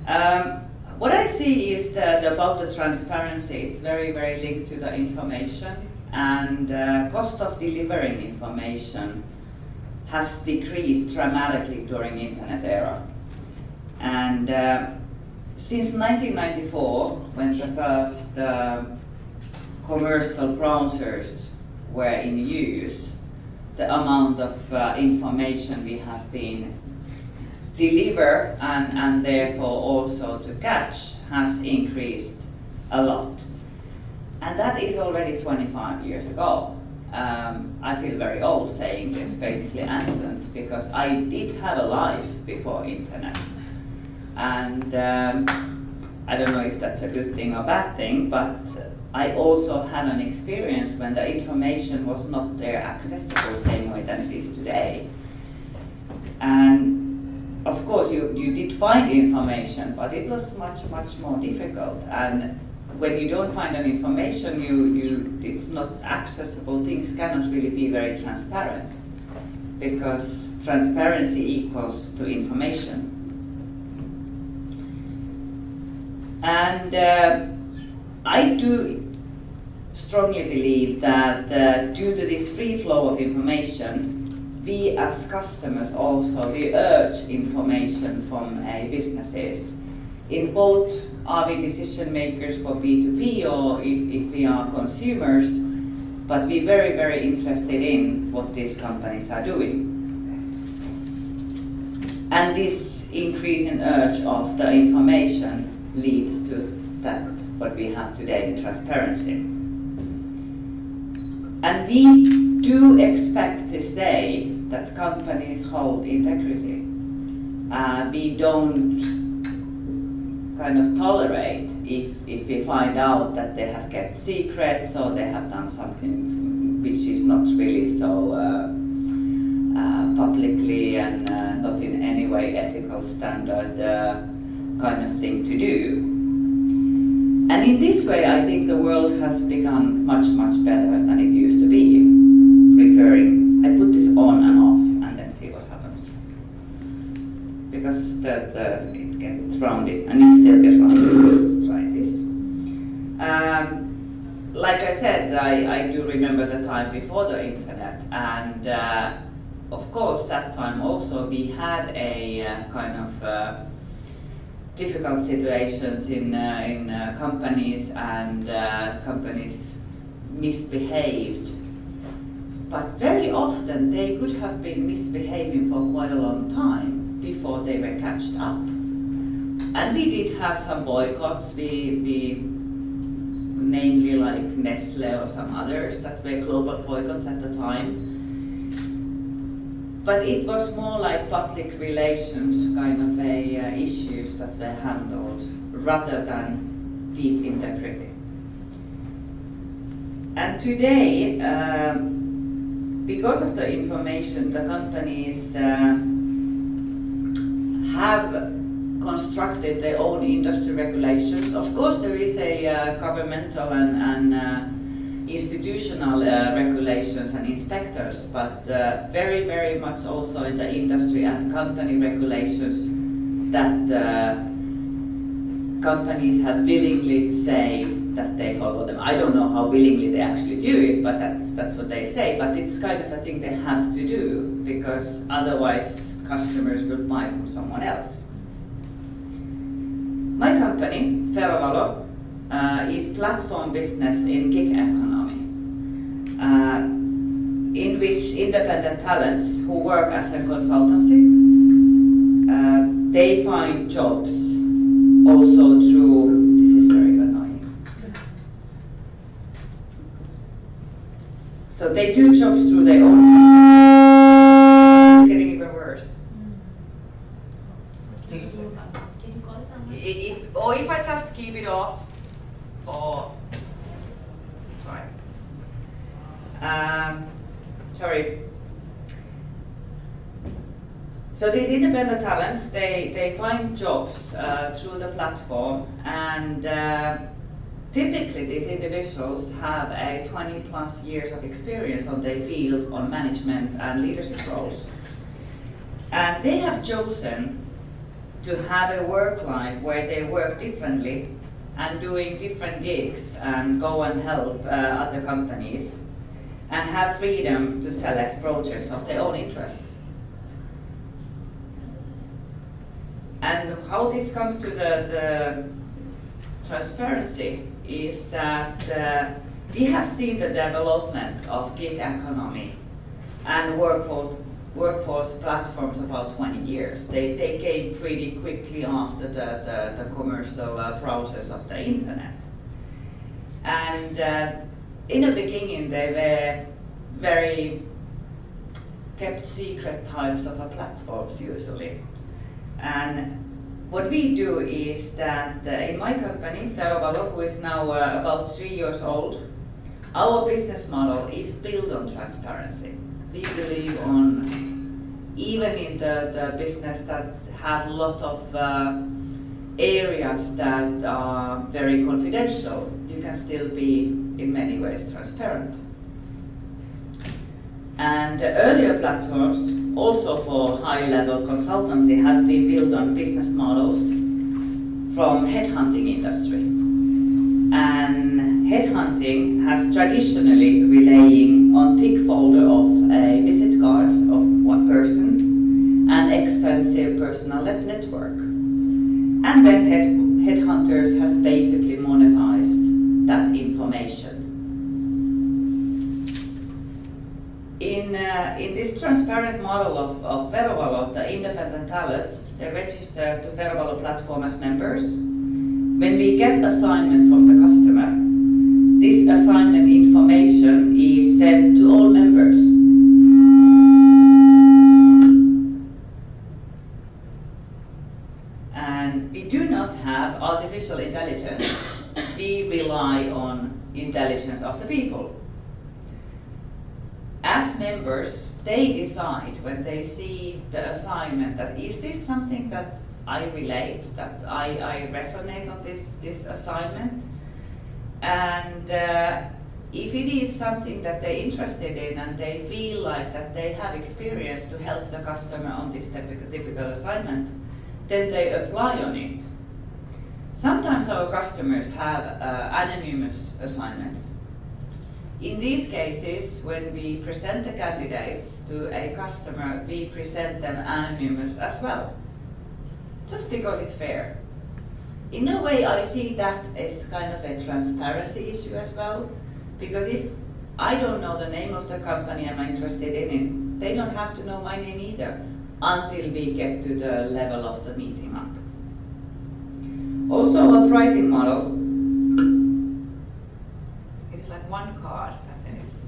What I see is that about the transparency, it's very, very linked to the information, and cost of delivering information has decreased dramatically during internet era. And since 1994, when the first commercial browsers were in use, the amount of information we have been deliver and therefore also to catch has increased a lot. And that is already 25 years ago. I feel very old saying this, basically ancient, because I did have a life before internet. And I don't know if that's a good thing or bad thing, but I also had an experience when the information was not there accessible same way than it is today. And of course, you did find information, but it was much, much more difficult. And when you don't find an information, it's not accessible. Things cannot really be very transparent, because transparency equals to information. And I do strongly believe that due to this free flow of information, we as customers also, we urge information from businesses. In both, are we decision makers for B2B or if we are consumers, but we're very, very interested in what these companies are doing. And this increase in urge of the information leads to that, what we have today, transparency. And we do expect this day that companies hold integrity. We don't kind of tolerate if we find out that they have kept secrets or they have done something which is not really so publicly and not in any way ethical standard kind of thing to do. And in this way, I think the world has become much, much better than it used to be. Referring, I put this on and off and then see what happens. Because it gets rounded and it still gets rounded. Let's try this. Like I said, I do remember the time before the internet, and of course that time also we had a kind of difficult situations in companies, and companies misbehaved. But very often they could have been misbehaving for quite a long time before they were catched up. And we did have some boycotts, we namely like Nestle or some others that were global boycotts at the time. But it was more like public relations kind of issues that were handled rather than deep integrity. And today, because of the information, the companies have constructed their own industry regulations. Of course, there is a governmental and institutional regulations and inspectors, but very, very much also in the industry and company regulations that companies have willingly say that they follow them. I don't know how willingly they actually do it, but that's what they say. But it's kind of a thing they have to do, because otherwise customers will buy from someone else. My company, Ferrovalo, is platform business in gig economy, in which independent talents who work as a consultancy, they find jobs also through, this is very annoying. So they do jobs through their own. It's getting even worse. Can you call someone? Or if I just keep it off, or try. Sorry. So these independent talents, they find jobs through the platform, and typically these individuals have a 20+ years of experience on their field on management and leadership roles. And they have chosen to have a work life where they work differently and doing different gigs and go and help other companies and have freedom to select projects of their own interest. And how this comes to the transparency is that we have seen the development of gig economy and workforce platforms about 20 years. They came pretty quickly after the commercial process of the internet. And in the beginning they were very kept secret types of platforms usually. And what we do is that in my company, Verovalo, who is now about 3 years old, our business model is built on transparency. We believe on, even in the business that have a lot of areas that are very confidential, you can still be in many ways transparent. And earlier platforms, also for high-level consultancy, have been built on business models from headhunting industry. And headhunting has traditionally relying on tick folder of a visit cards of one person and extensive personal network. And then headhunters has basically monetized that information. In this transparent model of Verovalo, the independent talents, they register to Verovalo platform as members. When we get assignment from the customer, this assignment information is sent to all members. And we do not have artificial intelligence. We rely on intelligence of the people. As members, they decide when they see the assignment that is this something that I relate, that I resonate on this assignment, and if it is something that they're interested in and they feel like that they have experience to help the customer on this typical assignment, then they apply on it. Sometimes our customers have anonymous assignments. In these cases, when we present the candidates to a customer, we present them anonymous as well, just because it's fair. In a way, I see that as kind of a transparency issue as well, because if I don't know the name of the company I'm interested in, they don't have to know my name either until we get to the level of the meeting up. Also, our pricing model, it's like one card and then it's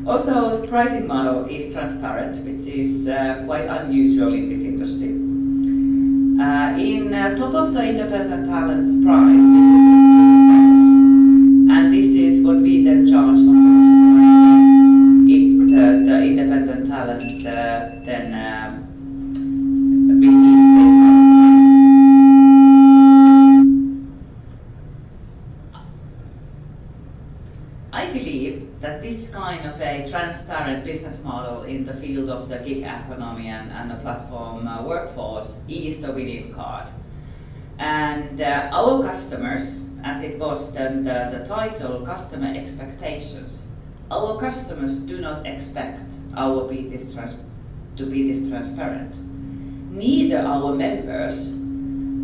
also, our pricing model is transparent, which is quite unusual in this industry. In top of the independent talents price, and this is what we then charge from the customer. The independent talent then receives the I believe that this kind of a transparent business model in the field of the gig economy and the platform workforce is the winning card. And our customers, as it was then the title, customer expectations, our customers do not expect to be this transparent. Neither our members.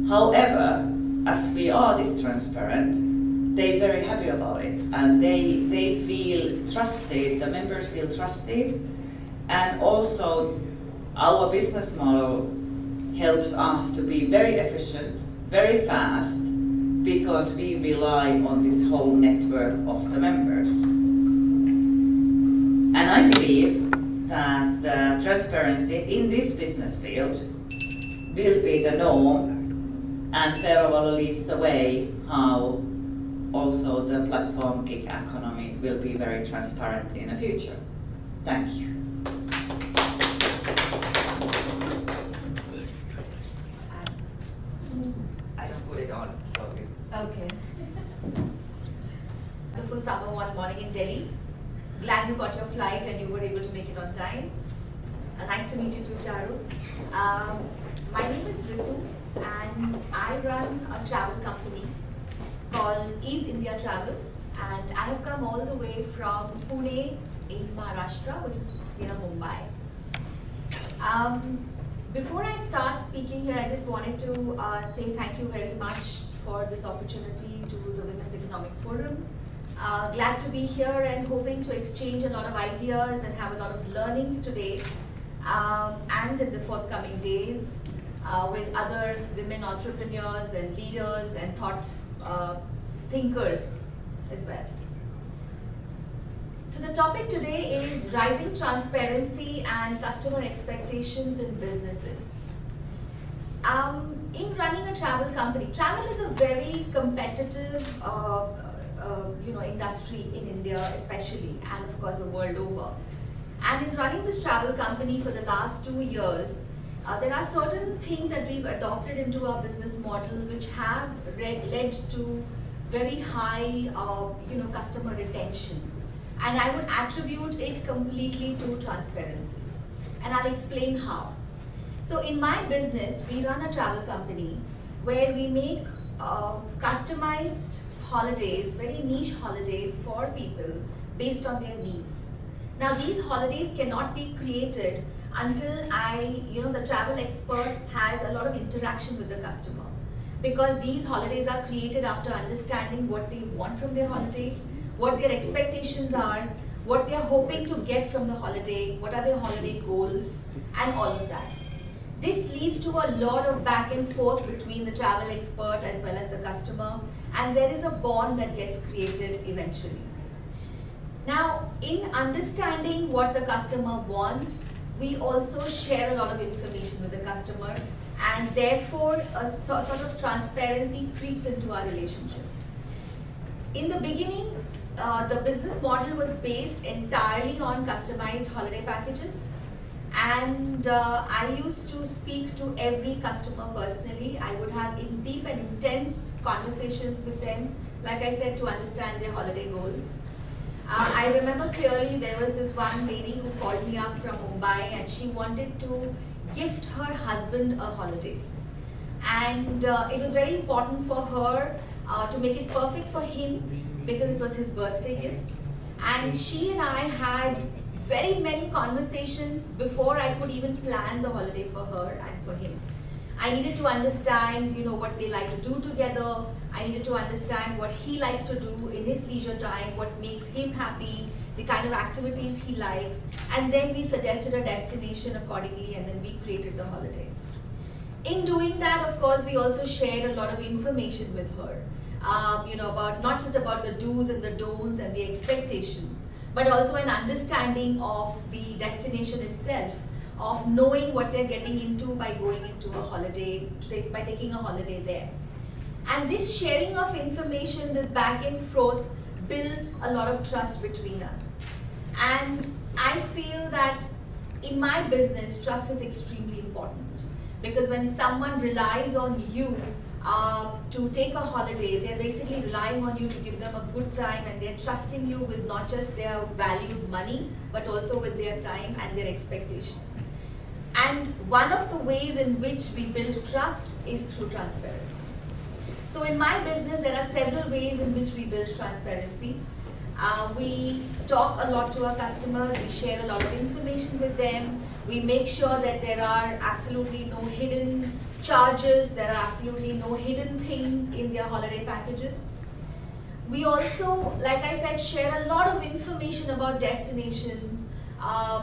However, as we are this transparent, they're very happy about it, and they feel trusted, the members feel trusted, and also our business model helps us to be very efficient, very fast, because we rely on this whole network of the members. And I believe that transparency in this business field will be the norm, and Verovalo leads the way how also the platform gig economy will be very transparent in the future. Thank you. I don't put it on, so. Okay. Wonderful summer one morning in Delhi. Glad you got your flight and you were able to make it on time. Nice to meet you too, Charu. My name is Ritu and I run a travel company called Ease India Travel, and I have come all the way from Pune in Maharashtra, which is near Mumbai. Before I start speaking here, I just wanted to say thank you very much for this opportunity to the Women's Economic Forum. Glad to be here and hoping to exchange a lot of ideas and have a lot of learnings today and in the forthcoming days with other women entrepreneurs and leaders and thought thinkers as well. So the topic today is rising transparency and customer expectations in businesses. In running a travel company, travel is a very competitive industry in India especially, and of course the world over. And in running this travel company for the last 2 years, there are certain things that we've adopted into our business model which have led to very high customer retention. And I would attribute it completely to transparency. And I'll explain how. So in my business, we run a travel company where we make customized holidays, very niche holidays for people based on their needs. Now these holidays cannot be created until the travel expert has a lot of interaction with the customer. Because these holidays are created after understanding what they want from their holiday, what their expectations are, what they're hoping to get from the holiday, what are their holiday goals, and all of that. This leads to a lot of back and forth between the travel expert as well as the customer, and there is a bond that gets created eventually. Now, in understanding what the customer wants, we also share a lot of information with the customer, and therefore a sort of transparency creeps into our relationship. In the beginning, the business model was based entirely on customized holiday packages, and I used to speak to every customer personally. I would have deep and intense conversations with them, like I said, to understand their holiday goals. I remember clearly there was this one lady who called me up from Mumbai and she wanted to gift her husband a holiday. And it was very important for her to make it perfect for him because it was his birthday gift. And she and I had very many conversations before I could even plan the holiday for her and for him. I needed to understand, what they like to do together. I needed to understand what he likes to do in his leisure time, what makes him happy, the kind of activities he likes, and then we suggested a destination accordingly, and then we created the holiday. In doing that, of course, we also shared a lot of information with her, about not just about the do's and the don'ts and the expectations, but also an understanding of the destination itself, of knowing what they're getting into by going into a holiday, by taking a holiday there. And this sharing of information, this back and forth, built a lot of trust between us. And I feel that in my business, trust is extremely important. Because when someone relies on you to take a holiday, they're basically relying on you to give them a good time, and they're trusting you with not just their valued money, but also with their time and their expectation. And one of the ways in which we build trust is through transparency. So in my business, there are several ways in which we build transparency. We talk a lot to our customers, we share a lot of information with them, we make sure that there are absolutely no hidden charges, there are absolutely no hidden things in their holiday packages. We also, like I said, share a lot of information about destinations,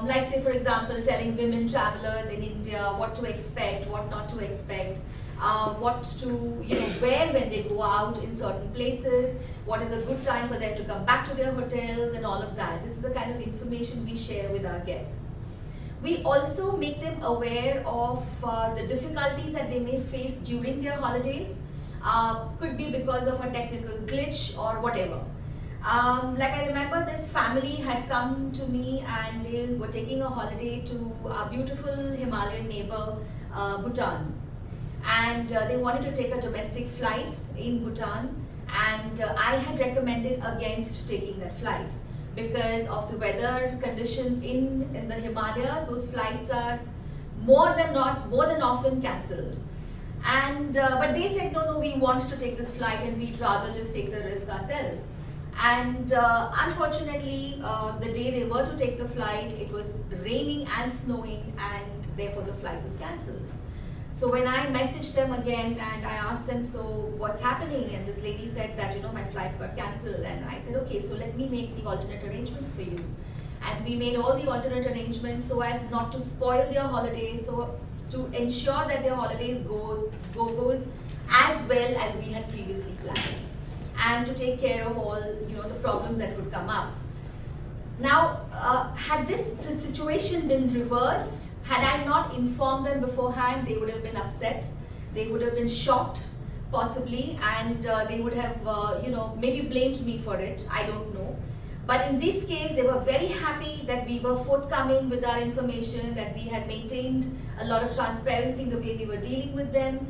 like say for example, telling women travelers in India what to expect, what not to expect, what to wear when they go out in certain places, what is a good time for them to come back to their hotels, and all of that. This is the kind of information we share with our guests. We also make them aware of the difficulties that they may face during their holidays. Could be because of a technical glitch or whatever. Like I remember this family had come to me and they were taking a holiday to our beautiful Himalayan neighbor, Bhutan. And they wanted to take a domestic flight in Bhutan, and I had recommended against taking that flight because of the weather conditions in the Himalayas. Those flights are more than often cancelled. And but they said, no, we want to take this flight and we'd rather just take the risk ourselves. And unfortunately, the day they were to take the flight, it was raining and snowing, and therefore the flight was cancelled. So when I messaged them again and I asked them, so what's happening? And this lady said that, my flights got cancelled. And I said, okay, so let me make the alternate arrangements for you. And we made all the alternate arrangements so as not to spoil their holidays, so to ensure that their holidays goes as well as we had previously planned, and to take care of all the problems that would come up. Now, had this situation been reversed, had I not informed them beforehand, they would have been upset, they would have been shocked, possibly, and they would have, maybe blamed me for it, I don't know. But in this case, they were very happy that we were forthcoming with our information, that we had maintained a lot of transparency in the way we were dealing with them,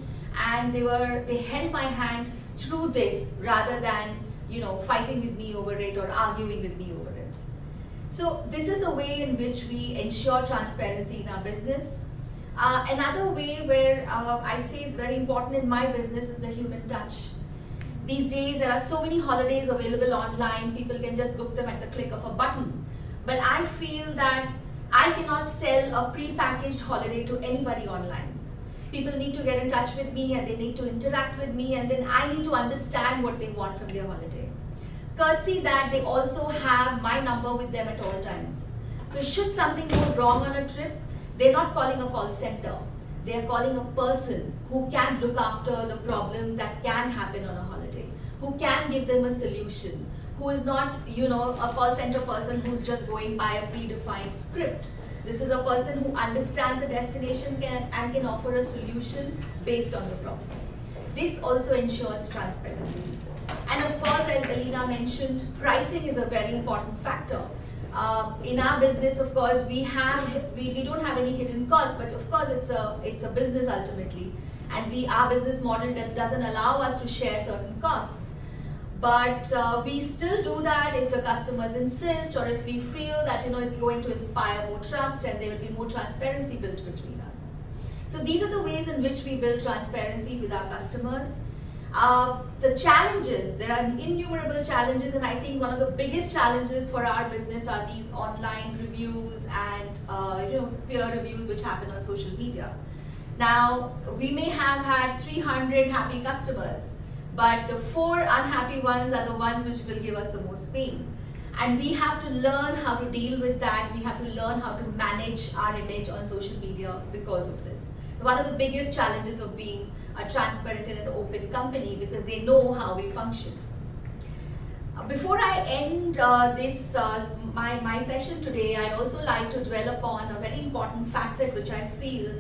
and they held my hand through this rather than, fighting with me over it or arguing with me over it. So this is the way in which we ensure transparency in our business. Another way where I say it's very important in my business is the human touch. These days there are so many holidays available online, people can just book them at the click of a button. But I feel that I cannot sell a pre-packaged holiday to anybody online. People need to get in touch with me and they need to interact with me, and then I need to understand what they want from their holiday. Courtesy that they also have my number with them at all times. So should something go wrong on a trip, they're not calling a call center. They are calling a person who can look after the problem that can happen on a holiday, who can give them a solution, who is not, a call center person who's just going by a predefined script. This is a person who understands the destination and can offer a solution based on the problem. This also ensures transparency. And of course, as Alina mentioned, pricing is a very important factor. In our business, of course, we don't have any hidden costs, but of course it's a business ultimately, and our business model that doesn't allow us to share certain costs. But we still do that if the customers insist, or if we feel that it's going to inspire more trust and there will be more transparency built between us. So these are the ways in which we build transparency with our customers. The challenges, there are innumerable challenges, and I think one of the biggest challenges for our business are these online reviews and peer reviews which happen on social media. Now, we may have had 300 happy customers, but the 4 unhappy ones are the ones which will give us the most pain. And we have to learn how to deal with that. We have to learn how to manage our image on social media because of this. One of the biggest challenges of being a transparent and an open company, because they know how we function. Before I end my session today, I'd also like to dwell upon a very important facet which I feel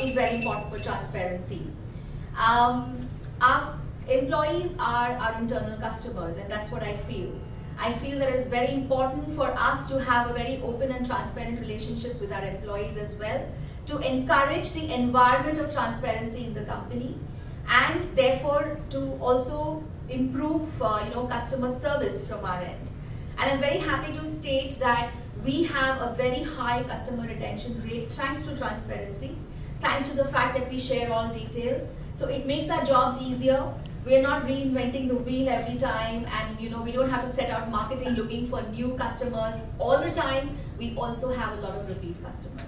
is very important for transparency. Our employees are our internal customers, and that's what I feel. I feel that it is very important for us to have a very open and transparent relationships with our employees as well, to encourage the environment of transparency in the company, and therefore to also improve customer service from our end. And I'm very happy to state that we have a very high customer retention rate thanks to transparency, thanks to the fact that we share all details. So it makes our jobs easier. We're not reinventing the wheel every time, and we don't have to set out marketing looking for new customers all the time. We also have a lot of repeat customers.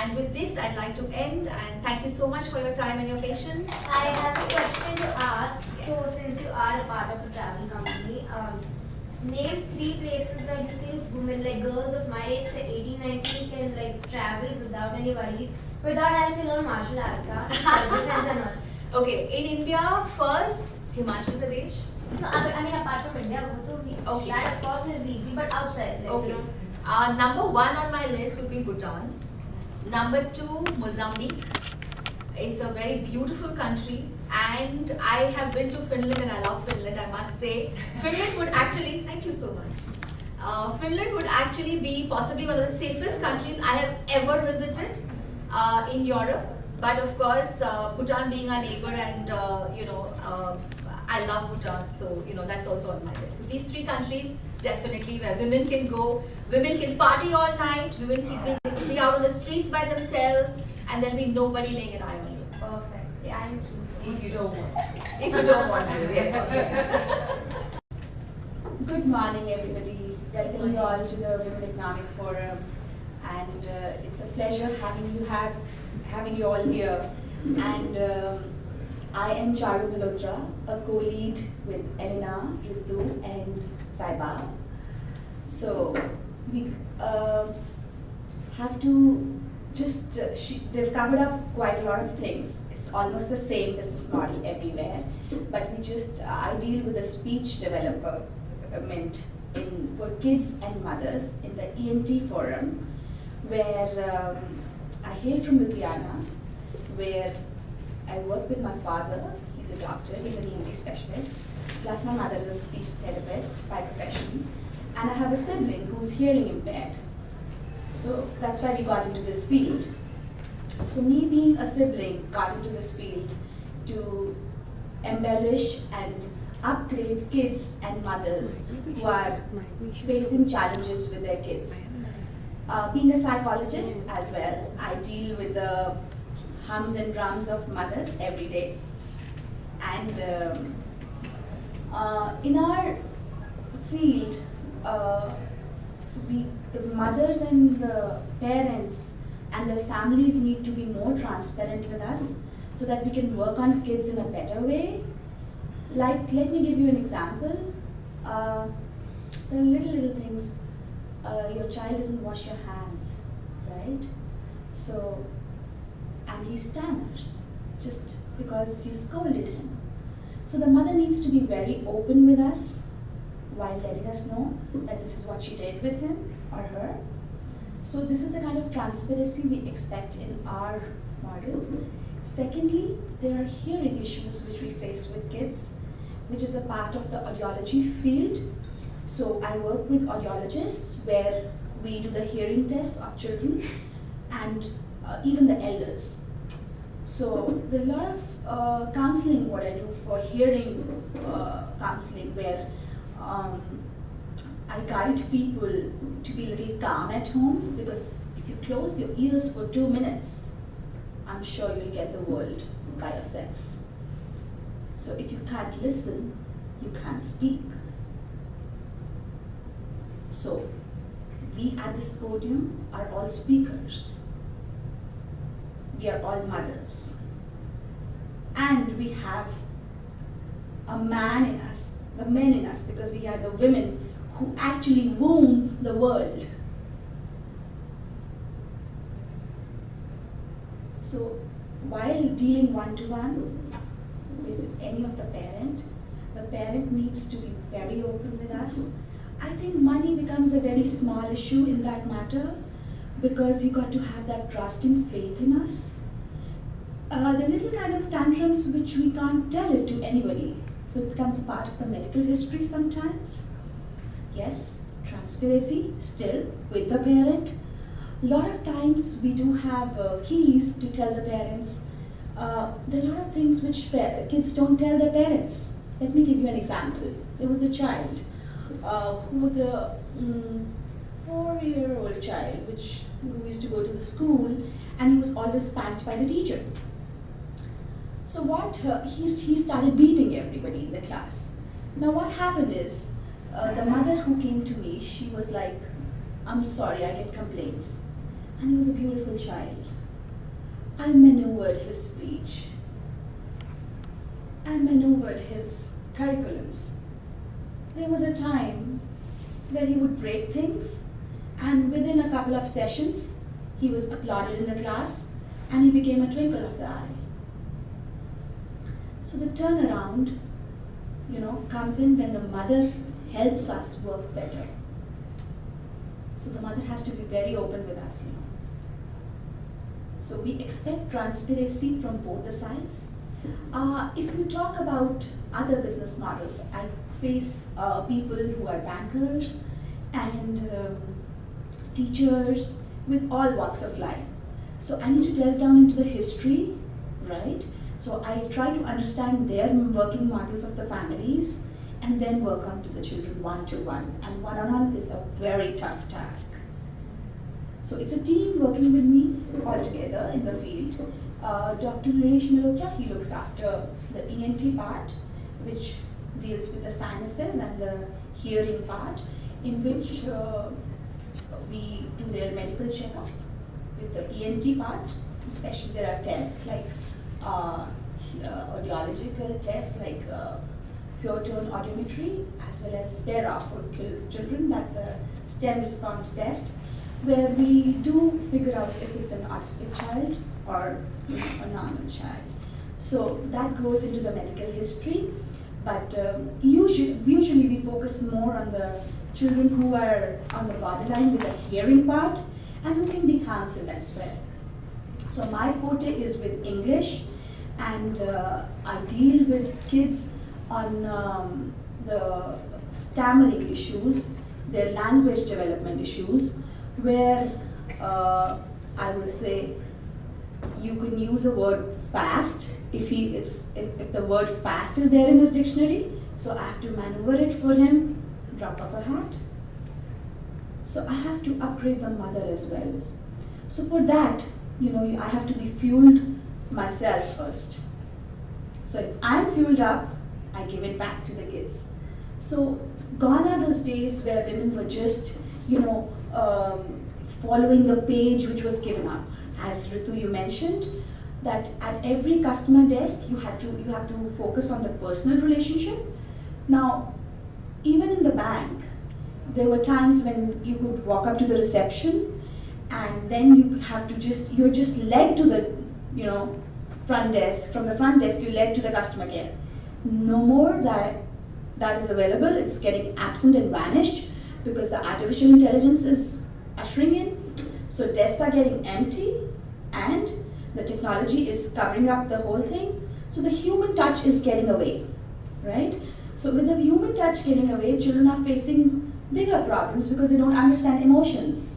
And with this, I'd like to end, and thank you so much for your time and your patience. I have a question to ask. Yes. So, since you are a part of a travel company, name 3 places where you think women, like girls of my age, say 18, 19, can travel without any worries, without having to learn martial arts, self-defense and all. Okay, in India, first, Himachal Pradesh. No, I mean apart from India, okay. That of course is easy, but outside. Okay. Number 1 on my list would be Bhutan. Number 2, Mozambique. It's a very beautiful country, and I have been to Finland and I love Finland, I must say. Finland would actually, thank you so much. Finland would actually be possibly one of the safest countries I have ever visited in Europe. But of course, Bhutan being our neighbor, and I love Bhutan, so that's also on my list. So these 3 countries definitely where women can go, women can party all night, women can be out on the streets by themselves, and there'll be nobody laying an eye on you. Perfect. Thank you. If you don't want to. If you don't want to, yes. Good morning, everybody. Welcome you all to the Women Economic Forum, and it's a pleasure having you all here. And I am Charu Malhotra, a co-lead with Elena, Ritu, and Saiba. So we have to just they've covered up quite a lot of things. It's almost the same business model everywhere, but we just I deal with the speech development for kids and mothers in the ENT forum, where I hail from Ludhiana, where I work with my father. He's a doctor, he's an ENT specialist, plus my mother is a speech therapist by profession, and I have a sibling who's hearing impaired. So that's why we got into this field. So me being a sibling got into this field to embellish and upgrade kids and mothers who are facing challenges with their kids. Being a psychologist as well, I deal with the hums and drums of mothers every day. And in our field, the mothers and the parents and their families need to be more transparent with us so that we can work on kids in a better way. Like, let me give you an example. There are little things. Your child doesn't wash your hands, right? So, and he stammers just because you scolded him. So the mother needs to be very open with us while letting us know that this is what she did with him or her. So this is the kind of transparency we expect in our model. Secondly, there are hearing issues which we face with kids, which is a part of the audiology field. So I work with audiologists where we do the hearing tests of children and even the elders. So there are a lot of counseling what I do for hearing counseling, where I guide people to be a little calm at home, because if you close your ears for 2 minutes, I'm sure you'll get the world by yourself. So if you can't listen, you can't speak. So we at this podium are all speakers. We are all mothers. And we have a man in us, the men in us, because we are the women who actually womb the world. So while dealing one-to-one with any of the parent needs to be very open with us. I think money becomes a very small issue in that matter, because you got to have that trust and faith in us. The little kind of tantrums which we can't tell it to anybody, so it becomes a part of the medical history sometimes. Yes, transparency still with the parent. A lot of times we do have keys to tell the parents. There are a lot of things which kids don't tell their parents. Let me give you an example. There was a child who was a 4-year-old child who used to go to the school, and he was always spanked by the teacher. So what he started beating everybody in the class. Now what happened is, the mother who came to me, she was like, "I'm sorry, I get complaints." And he was a beautiful child. I maneuvered his speech. I maneuvered his curriculums. There was a time where he would break things, and within a couple of sessions, he was applauded in the class, and he became a twinkle of the eye. So the turnaround, comes in when the mother helps us work better. So the mother has to be very open with us, So we expect transparency from both the sides. If we talk about other business models, I face people who are bankers and teachers with all walks of life. So I need to delve down into the history, right? So I try to understand their working models of the families and then work on to the children one-to-one. And one-on-one is a very tough task. So it's a team working with me all together in the field. Dr. Naresh Malhotra, he looks after the ENT part, which deals with the sinuses, and the hearing part, in which we do their medical checkup. With the ENT part, especially there are tests like audiological tests like pure tone audiometry, as well as PERA for children, that's a STEM response test, where we do figure out if it's an autistic child or a normal child. So that goes into the medical history, but usually we focus more on the children who are on the borderline with the hearing part and who can be counseled as well. So my forte is with English, and I deal with kids on the stammering issues, their language development issues, where I will say you can use a word fast if the word fast is there in his dictionary, so I have to maneuver it for him, drop of a hat. So I have to upgrade the mother as well. So for that, I have to be fueled myself first. So if I'm fueled up, I give it back to the kids. So gone are those days where women were just, following the page which was given up. As Ritu, you mentioned, that at every customer desk, you have to focus on the personal relationship. Now, even in the bank, there were times when you could walk up to the reception, and then you're just led to the, front desk. From the front desk, you're led to the customer care. No more that is available. It's getting absent and vanished because the artificial intelligence is ushering in. So desks are getting empty, and the technology is covering up the whole thing. So the human touch is getting away, right? So with the human touch getting away, children are facing bigger problems because they don't understand emotions,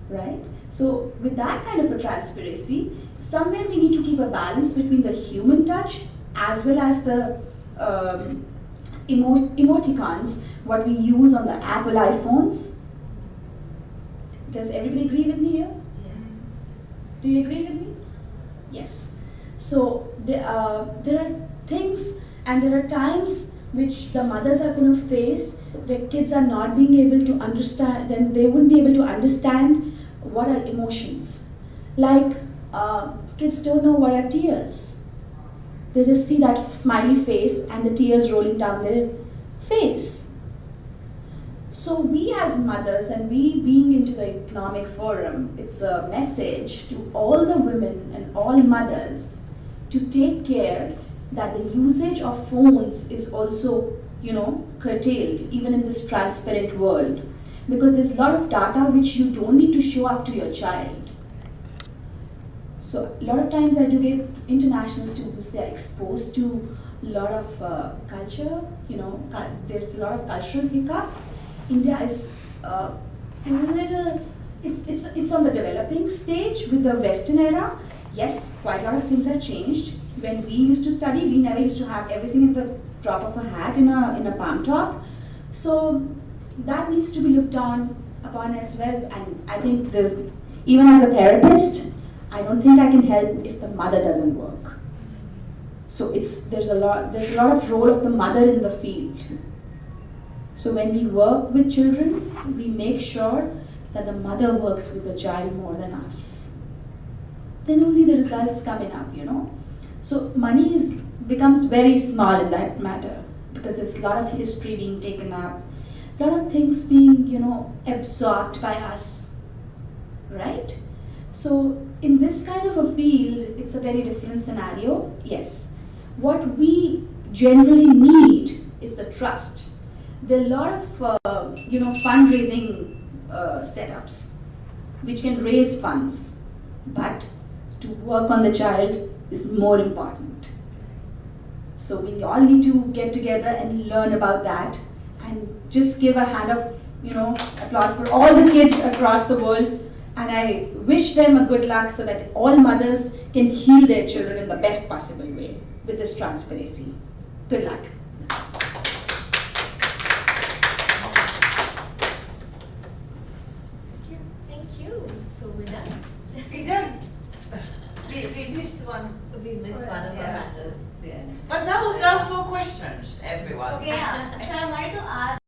right? So with that kind of a transparency, somewhere we need to keep a balance between the human touch as well as the emoticons, what we use on the Apple iPhones. Does everybody agree with me here? Yeah. Do you agree with me? Yes. So there are things and there are times which the mothers are going to face where kids are not being able to understand, then they wouldn't be able to understand what are emotions. Like kids don't know what are tears. They just see that smiley face and the tears rolling down their face. So we as mothers, and we being into the economic forum, it's a message to all the women and all mothers to take care that the usage of phones is also, curtailed even in this transparent world. Because there's a lot of data which you don't need to show up to your child. So a lot of times I do get international students, they're exposed to a lot of culture, there's a lot of cultural hiccup. India is a little, it's on the developing stage with the Western era. Yes, quite a lot of things have changed. When we used to study, we never used to have everything at the drop of a hat in a palm top. So that needs to be looked upon as well. And I think even as a therapist, I don't think I can help if the mother doesn't work. So there's a lot of role of the mother in the field. So when we work with children, we make sure that the mother works with the child more than us. Then only the results coming up, So money becomes very small in that matter because there's a lot of history being taken up, a lot of things being, absorbed by us, right? So in this kind of a field, it's a very different scenario, yes. What we generally need is the trust. There are a lot of, fundraising setups which can raise funds, but to work on the child is more important. So we all need to get together and learn about that, and just give a hand of, applause for all the kids across the world And I wish them a good luck so that all mothers can heal their children in the best possible way with this transparency. Good luck. Thank you. So we're done. We done. We missed one. We missed one of our Yes. panelists. Yes. But now time for questions, everyone. Okay, yeah. So I wanted to ask.